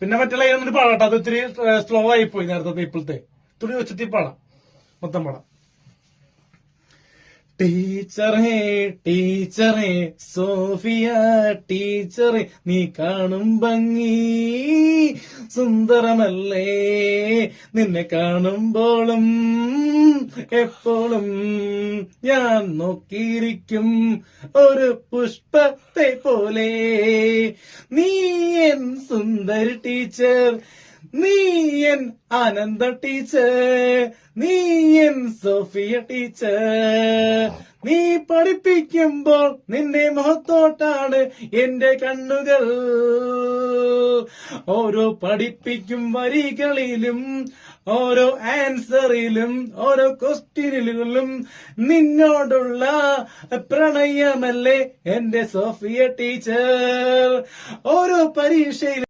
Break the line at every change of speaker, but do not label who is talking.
പിന്നെ മറ്റുള്ള എന്നിട്ട് പാടാട്ടോ, അത് ഇത്തിരി സ്ലോ ആയി പോയി നേരത്തെ ഇപ്പോഴത്തെ. തുണി വെച്ചിട്ട് പാടാം, മൊത്തം പാടാം. ടീച്ചറേ ടീച്ചറേ സോഫിയ ടീച്ചറേ, നീ കാണും ഭംഗി സുന്ദരമല്ലേ, നിന്നെ കാണുമ്പോഴും എപ്പോഴും ഞാൻ നോക്കിയിരിക്കും ഒരു പുഷ്പത്തെ പോലെ. നീ എൻ സുന്ദരി ടീച്ചർ, നീ എൻ ആനന്ദ ടീച്ചർ, നീ എൻ സോഫിയ ടീച്ചർ. നീ പഠിപ്പിക്കുമ്പോൾ നിന്റെ മുഖത്തോട്ടാണ് എന്റെ കണ്ണുകൾ. ഓരോ പഠിപ്പിക്കും വരികളിലും, ഓരോ ആൻസറിലും, ഓരോ ക്വസ്റ്റ്യനിലും നിന്നോടുള്ള പ്രണയമല്ലേ എന്റെ സോഫിയ ടീച്ചർ. ഓരോ പരീക്ഷയിലും